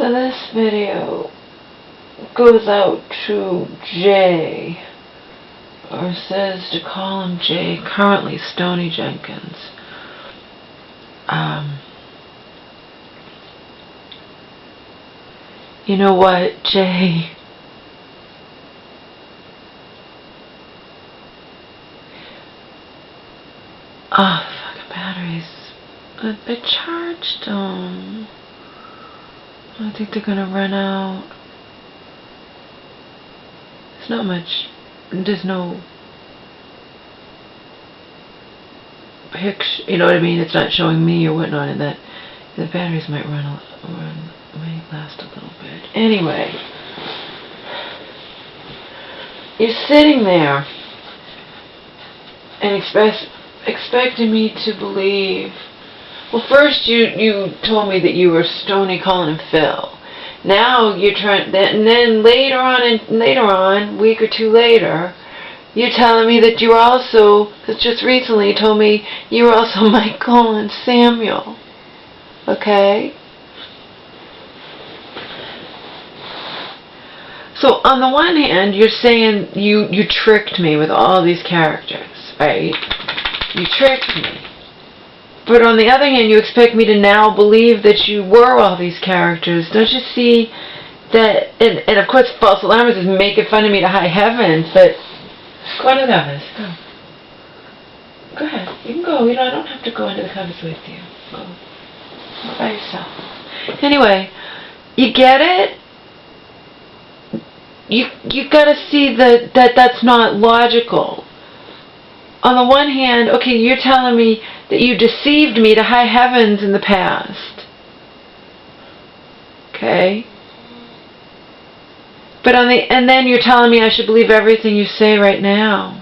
So this video goes out to Jay, or says to call him Jay, currently Stony Jenkins. You know what, Jay? Oh, the fucking batteries. I charged them. I think they're gonna run out. There's not much. There's no picture. You know what I mean? It's not showing me or whatnot, and that the batteries might might last a little bit. Anyway, you're sitting there and expecting me to believe. Well, first you told me that you were Stony calling him Phil. Now you're trying, and then later on, a week or two later, you're telling me that you were also, because just recently you told me you were also Michael and Samuel. Okay? So on the one hand, you're saying you tricked me with all these characters, right? You tricked me. But on the other hand, you expect me to now believe that you were all these characters. Don't you see that? And of course, false alarmist is making fun of me to high heavens. But go into the covers. Go. Go ahead. You can go. I don't have to go into the covers with you. Go. Go by yourself. Anyway, you get it? You gotta see that's not logical. On the one hand, okay, you're telling me that you deceived me to high heavens in the past. Okay? But and then you're telling me I should believe everything you say right now.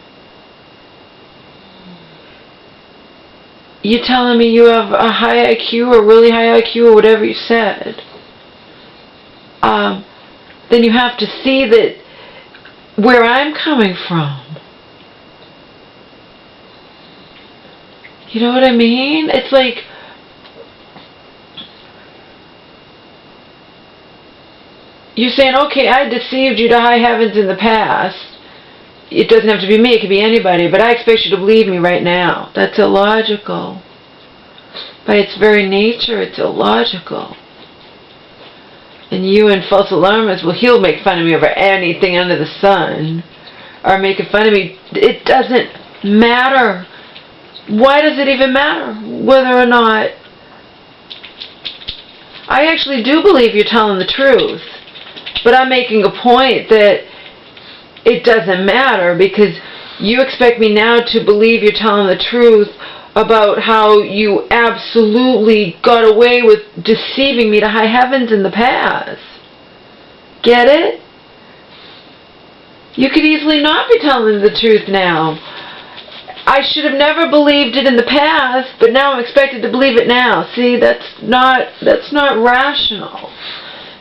You're telling me you have a high IQ or really high IQ or whatever you said. Then you have to see that where I'm coming from. You know what I mean? It's like, you're saying, okay, I deceived you to high heavens in the past. It doesn't have to be me, it could be anybody, but I expect you to believe me right now. That's illogical. By its very nature, it's illogical. And you and false alarmist, well, he'll make fun of me over anything under the sun. Or making fun of me. It doesn't matter. Why does it even matter whether or not? I actually do believe you're telling the truth. But I'm making a point that it doesn't matter because you expect me now to believe you're telling the truth about how you absolutely got away with deceiving me to high heavens in the past. Get it? You could easily not be telling the truth now. I should have never believed it in the past, but now I'm expected to believe it now. See, that's not rational.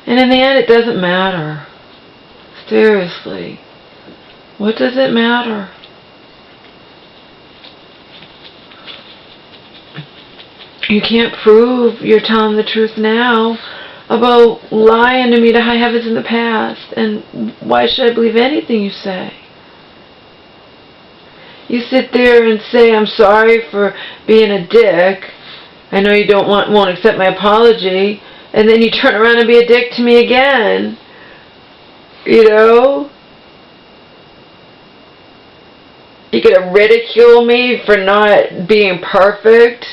And in the end, it doesn't matter. Seriously. What does it matter? You can't prove you're telling the truth now about lying to me to high heavens in the past. And why should I believe anything you say? You sit there and say, I'm sorry for being a dick. I know you won't accept my apology. And then you turn around and be a dick to me again. You know? You're going to ridicule me for not being perfect.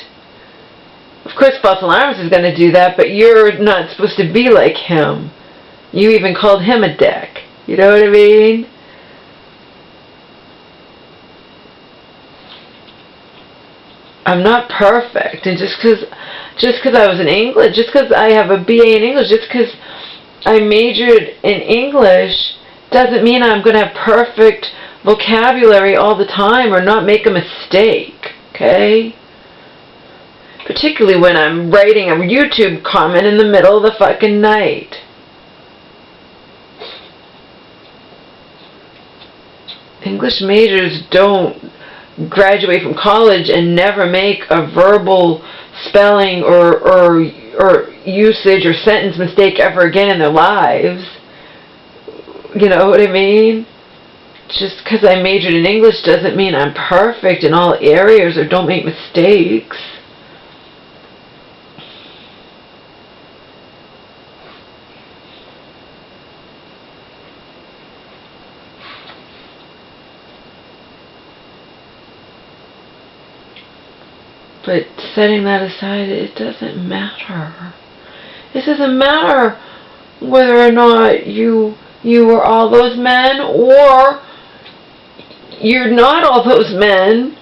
Of course, false alarmist is going to do that, but you're not supposed to be like him. You even called him a dick. You know what I mean? I'm not perfect, and just because I was in English, just because I have a BA in English, just because I majored in English, doesn't mean I'm going to have perfect vocabulary all the time or not make a mistake, okay? Particularly when I'm writing a YouTube comment in the middle of the fucking night. English majors don't graduate from college and never make a verbal spelling or or usage or sentence mistake ever again in their lives. You know what I mean? Just because I majored in English doesn't mean I'm perfect in all areas or don't make mistakes. But setting that aside, it doesn't matter. It doesn't matter whether or not you are all those men or you're not all those men.